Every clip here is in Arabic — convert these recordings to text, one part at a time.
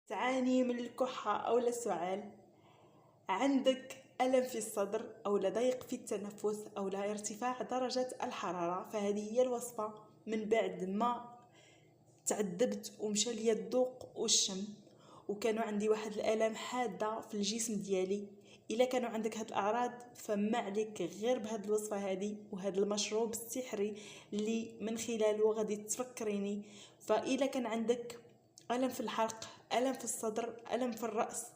تعاني من الكحة أو السعال، عندك ألم في الصدر أو ضيق في التنفس أو ارتفاع درجة الحرارة، فهذه هي الوصفة من بعد ما تعذبت ومشى ليا الذوق والشم وكانوا عندي واحد الآلام حادة في الجسم ديالي. الا كانوا عندك هاد الاعراض فما عليك غير بهاد الوصفه هادي وهاد المشروب السحري اللي من خلاله غادي تفكريني. فاذا كان عندك الم في الحلق، الم في الصدر، الم في الراس،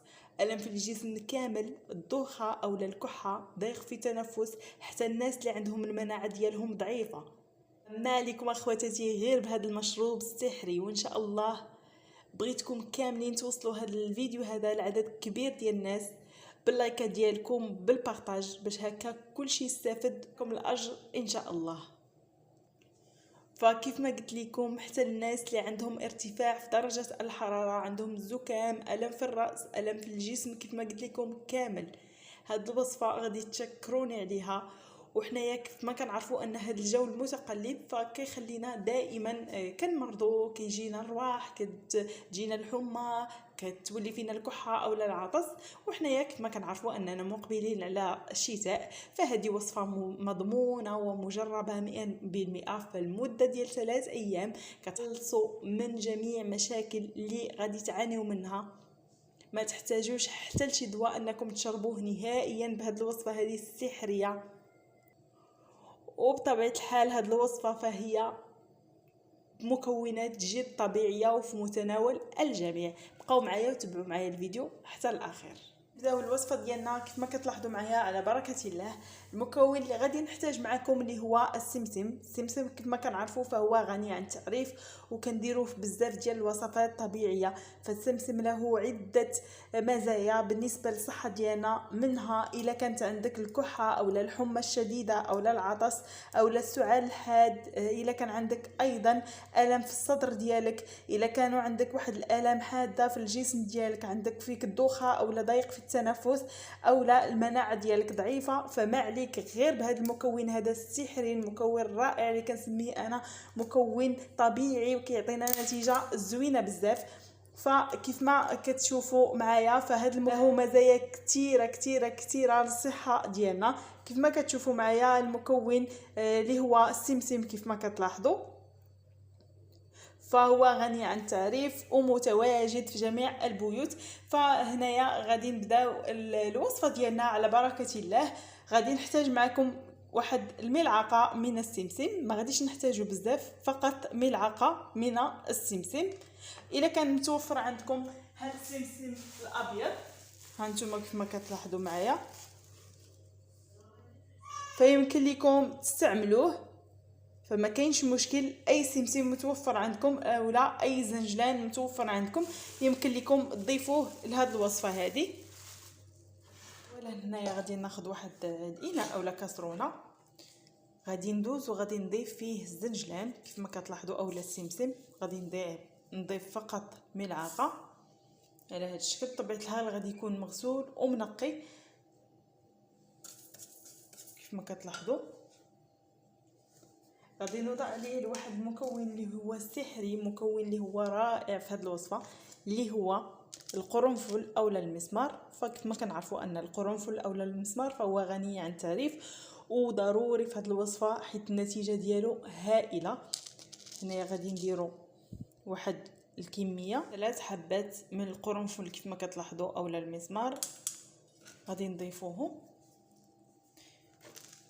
الم في الجسم كامل، الدوخه او الكحه، ضيق في التنفس، حتى الناس اللي عندهم المناعه ديالهم ضعيفه، ما عليكم اخواتاتي غير بهذا المشروب السحري. وان شاء الله بغيتكم كاملين توصلوا هذا الفيديو هذا لعدد كبير ديال الناس باللايكات ديالكم بالبارطاج باش هكا كلشي يستافدكم الاجر ان شاء الله. فكيف ما قلت لكم حتى الناس اللي عندهم ارتفاع في درجة الحرارة، عندهم زكام، ألم في الرأس، ألم في الجسم، كيف ما قلت لكم كامل هاد الوصفة غادي تشكروني عليها. وحنايا كيف ما كنعرفوا ان هاد الجو المتقلب فكيخلينا دائما كنمرضوا، كيجينا الرواح، كتجينا الحمى، كتولي فينا الكحه او العطس. وحنايا كيف ما كنعرفوا اننا مقبلين على الشتاء، فهذه وصفه مضمونه ومجربه 100% فالمده ديال 3 ايام كتخلصوا من جميع مشاكل اللي غادي تعانيوا منها. ما تحتاجوش حتى لشي دواء انكم تشربوه نهائيا بهذه الوصفه هذه السحريه. وبطبيعه الحال هذه الوصفه فهي مكونات جد طبيعيه وفي متناول الجميع. بقاو معايا وتبعوا معايا الفيديو حتى الاخير. نبداو الوصفه ديالنا كيف ما كتلاحظوا معايا على بركه الله. المكون اللي غادي نحتاج معكم اللي هو السمسم كيف ما كنعرفوا فهو غني عن التعريف وكنديروه في بزاف ديال الوصفات الطبيعيه. فالسمسم له عده مزايا بالنسبه للصحه ديالنا، منها الا كانت عندك الكحه او الحمى الشديده او العطس او السعال الحاد، الا كان عندك ايضا الم في الصدر ديالك، الا كانوا عندك واحد الالام حاده في الجسم ديالك، عندك فيك الدوخه او ضيق في التنفس او لا المناعه ديالك ضعيفه، فما عليك غير بهذا المكون هذا السحري، المكون الرائع اللي كنسميه انا مكون طبيعي وكيعطينا نتيجه زوينه بزاف. فكيف ما كتشوفوا معايا فهاد له مزايا كثيره كثيره كثيره للصحه ديالنا. كيف ما كتشوفوا معايا المكون اللي هو السمسم كيف ما كتلاحظوا فهو غني عن التعريف ومتواجد في جميع البيوت. فهنايا غادي نبداو الوصفه ديالنا على بركه الله. غادي نحتاج معكم واحد الملعقه من السمسم، ما غاديش نحتاجو بزاف، فقط ملعقه من السمسم. الا كان متوفر عندكم هذا السمسم الابيض هانتوما كيف ما كتلاحظوا معايا فيمكن لكم تستعملوه، فما كاينش مشكل. اي سمسم متوفر عندكم اولا اي زنجلان متوفر عندكم يمكن لكم تضيفوه لهذه الوصفه هذه. ولا هنايا غادي ناخذ واحد الاناء اولا كاسرونه، غادي ندوز وغادي نضيف فيه الزنجلان كيف ما كتلاحظوا اولا السمسم. غادي نضيف فقط ملعقه على هذا الشكل. بطبيعه الحال غادي يكون مغسول ومنقي كيف ما كتلاحظوا. غادي نوضع عليه واحد المكون اللي هو سحري، مكون اللي هو رائع في هذه الوصفه اللي هو القرنفل اولا المسمار. فكيف ما كنعرفوا ان القرنفل اولا المسمار فهو غني عن التعريف وضروري في هذه الوصفه حيت النتيجه ديالو هائله. هنا غادي نديروا واحد الكميه 3 حبات من القرنفل كيف ما كتلاحظوا اولا المسمار غادي نضيفوهم.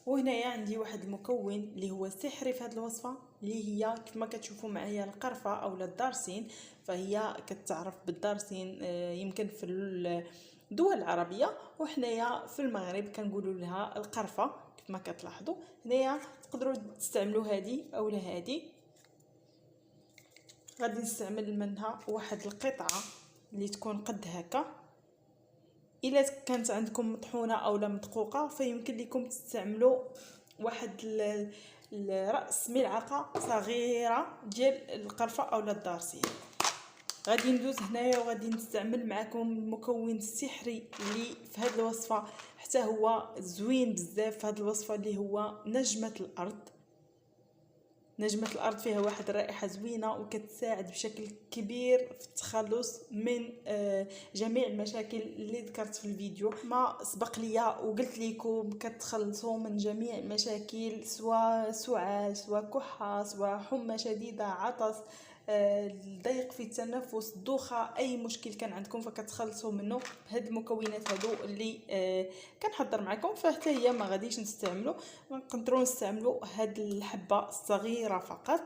وهنايا عندي واحد المكون اللي هو سحري في هذه الوصفه اللي هي كيف ما كتشوفوا معايا القرفه اولا الدارسين. فهي كتعرف بالدارسين يمكن في الدول العربيه، وحنايا في المغرب كنقولوا لها القرفه كيف ما كتلاحظوا. هنايا تقدروا تستعملوا هذه اولا هذه. غادي نستعمل منها واحد القطعه اللي تكون قد هكا. الا كانت عندكم مطحونه او لا مدقوقه فيمكن لكم تستعملوا واحد راس ملعقه صغيره ديال القرفه اولا الدارسين. غادي ندوز هنايا وغادي نستعمل معكم المكون السحري اللي في هذه الوصفه حتى هو زوين بزاف في هذه الوصفه اللي هو نجمه الارض. نجمة الأرض فيها واحد الرائحة زوينة وكتساعد بشكل كبير في التخلص من جميع المشاكل اللي ذكرت في الفيديو ما سبق ليا وقلت لكم كتخلصوا من جميع المشاكل، سواء سعال، سواء كحة، سواء حمى شديدة، عطس، ضيق في التنفس، دوخه، اي مشكل كان عندكم فكتخلصوا منه بهاد المكونات هادو اللي كنحضر معكم. فحتى هي ما غاديش نستعملوا، نقدروا نستعملوا هاد الحبه الصغيره فقط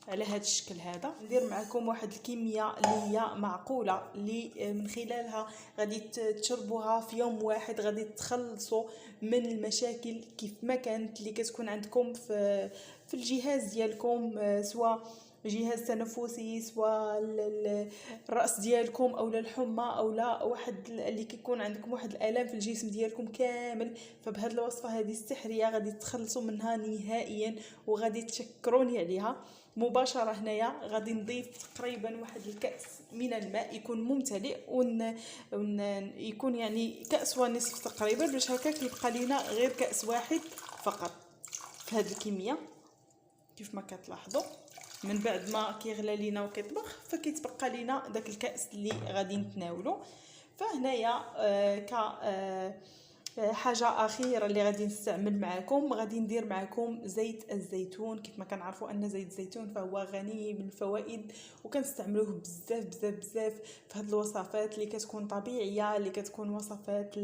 على هذا الشكل هذا. ندير معكم واحد الكميه اللي هي معقوله، اللي من خلالها غادي تشربوها في يوم واحد، غادي تخلصوا من المشاكل كيف ما كانت اللي كتكون عندكم في الجهاز ديالكم، سواء جهاز تنفسي، سواء الراس ديالكم او الحمى او لا واحد اللي كيكون عندكم واحد الالام في الجسم ديالكم كامل. فبهذه الوصفه هذه السحريه غادي تخلصوا منها نهائيا وغادي تشكروني عليها مباشره. هنايا غادي نضيف تقريبا واحد الكاس من الماء يكون ممتلئ، يكون يعني كاس ونصف تقريبا، باش هكاك يبقى لينا غير كاس واحد فقط في هذه الكميه. كيف ما كتلاحظوا من بعد ما كيغلى لينا وكيطبخ فكيتبقى لينا داك الكاس اللي غادي نتناولو. فهنايا حاجه اخيره اللي غادي نستعمل معكم، غادي ندير معكم زيت الزيتون. كيف ما كنعرفوا ان زيت الزيتون فهو غني بالفوائد وكنستعملوه بزاف بزاف بزاف في هاد الوصفات اللي كتكون طبيعيه، اللي كتكون وصفات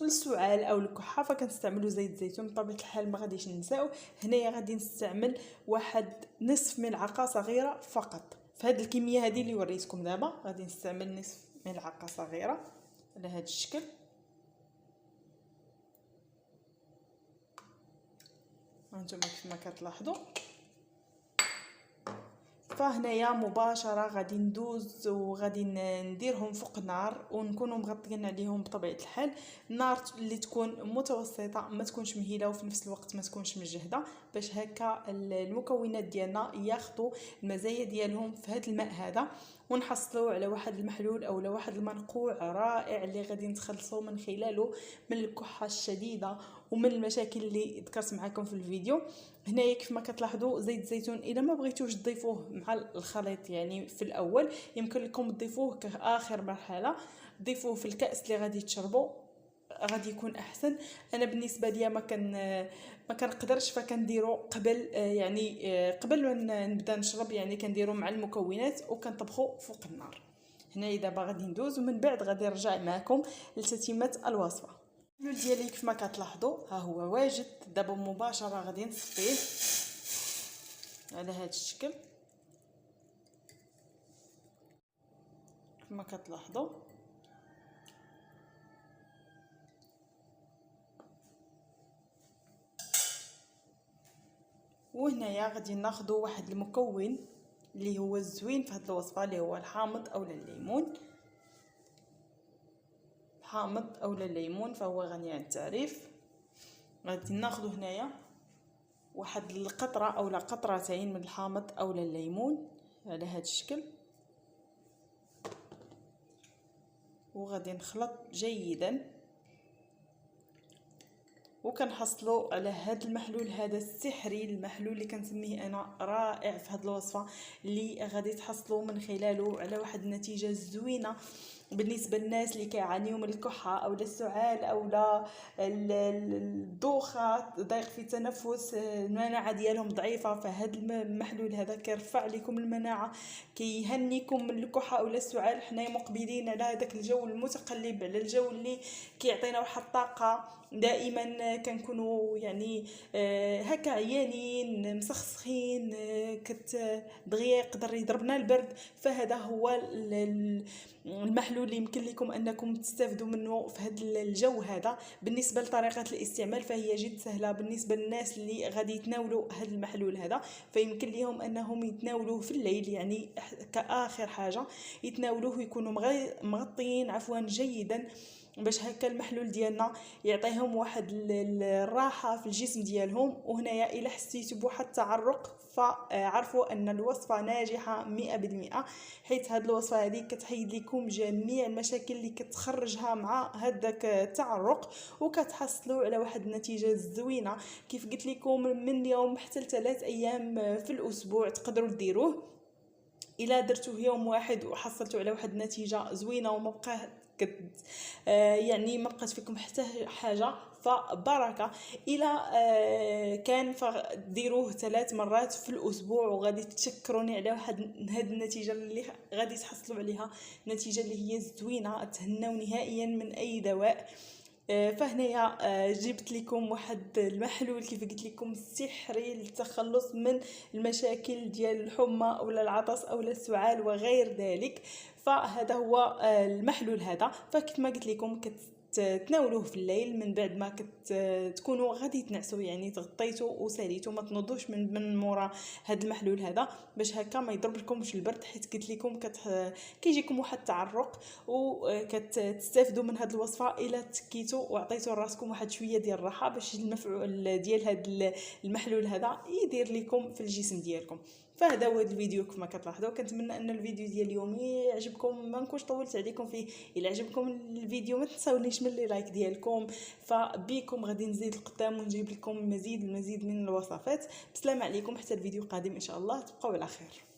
للسعال او الكحه، فكنستعملوا زيت الزيتون بطبيعه الحال ما غاديش ننساو. هنايا غادي نستعمل واحد نصف ملعقه صغيره فقط في هاد الكميه هذه اللي وريتكم دابا. غادي نستعمل نصف ملعقه صغيره على هذا الشكل. هانتوما كيف ما كتلاحظوا. فهنايا مباشره غادي ندوز وغادي نديرهم فوق النار ونكونوا مغطيين عليهم بطبيعه الحال. النار اللي تكون متوسطه، ما تكونش مهيله وفي نفس الوقت ما تكونش مجهده، باش هكا المكونات ديالنا ياخذوا المزايا ديالهم في هذا الماء هذا، ونحصلوا على واحد المحلول او واحد المنقوع رائع اللي غادي نتخلصوا من خلاله من الكحه الشديده ومن المشاكل اللي ذكرت معكم في الفيديو. هنايا كيف ما كتلاحظوا زيت الزيتون الا ما بغيتوش تضيفوه مع الخليط يعني في الاول، يمكن لكم تضيفوه كاخر مرحله، ضيفوه في الكاس اللي غادي تشربوا، غادي يكون احسن. انا بالنسبه ليا ما كنقدرش، فكنديرو قبل يعني قبل ما نبدا نشرب، يعني كنديرو مع المكونات وكنطبخو فوق النار. هنا دابا غادي ندوز ومن بعد غادي نرجع معكم لتتمه الوصفه. الحلول ديالي كيف ما كتلاحظوا ها هو واجد. دابا مباشره غادي نصفيه على هذا الشكل كيف ما كتلاحظوا. وهنايا غادي ناخذوا واحد المكون اللي هو الزوين في هذه الوصفه، اللي هو الحامض او الليمون. الحامض او الليمون فهو غني عن التعريف. غادي ناخذ هنايا واحد القطره او قطرتين من الحامض او الليمون على هذا الشكل، وغادي نخلط جيدا وكنحصلوا على هذا المحلول هذا السحري، المحلول اللي كنسميه انا رائع في هذه الوصفه، اللي غادي تحصلوا من خلاله على واحد النتيجه زوينه بالنسبه للناس اللي كيعانيوا من الكحه او السعال او الدوخه، ضيق في التنفس، المناعه ديالهم ضعيفه. فهذا المحلول هذا كيرفع لكم المناعه، كيهنيكم من الكحه او السعال. حنايا مقبلين على هذاك الجو المتقلب، على الجو اللي كيعطينا واحد الطاقه. دائما كنكونوا يعني هكا عيانين مسخسخين، دغيا يقدر يضربنا البرد. فهذا هو المحلول اللي يمكن لكم انكم تستافدوا منه في هذا الجو هذا. بالنسبه لطريقه الاستعمال فهي جد سهله. بالنسبه للناس اللي غادي يتناولوا هذا المحلول هذا فيمكن لهم انهم يتناولوه في الليل، يعني كاخر حاجه يتناولوه، يكونوا مغطيين جيدا، باش هكا المحلول ديالنا يعطيهم واحد الراحه في الجسم ديالهم. وهنايا الا حسيتوا بواحد التعرق فعرفوا ان الوصفه ناجحه 100%، حيث هاد الوصفه هذه كتحيد لكم جميع المشاكل اللي كتخرجها مع هذاك التعرق، وكتحصلوا على واحد النتيجه زوينه. كيف قلت لكم من يوم حتى ل3 ايام في الاسبوع تقدروا ديروه. الا درتوه يوم واحد وحصلتوا على واحد النتيجه زوينه وما بقى يعني ما بقات فيكم حتى حاجه، فبركه. الى كان فديروه 3 مرات في الاسبوع وغادي تشكروني على هاد النتيجه اللي غادي تحصلوا عليها، نتيجه اللي هي زوينه، تهناو نهائيا من اي دواء. فهنايا جبت لكم واحد المحلول كيف قلت لكم سحري للتخلص من المشاكل ديال الحمى اولا العطس اولا السعال وغير ذلك. فهذا هو المحلول هذا. فكيف ما قلت لكم تناولوه في الليل من بعد ما تكونوا غادي تنعسوا، يعني تغطيتوا وساليتوا، ما تنوضوش من مورا هذا المحلول هذا، باش هكا ما يضرب لكمش البرد، حيت قلت لكم كيجيكم واحد التعرق. وكتستافدوا من هذه الوصفه الا تكيتوا وعطيتوا راسكم واحد شويه ديال الراحه، باش المفعول ديال هذا المحلول هذا يدير لكم في الجسم ديالكم. فهذا هو الفيديو كما كتلاحظوا. كنتمنى ان الفيديو ديال اليوم يعجبكم، ما نكونش طولت عليكم فيه. الا عجبكم الفيديو ما تنساونيش من لي لايك ديالكم، فبيكم غادي نزيد القدام ونجيب لكم المزيد من الوصفات. بسلام عليكم حتى الفيديو القادم ان شاء الله، تبقوا على خير.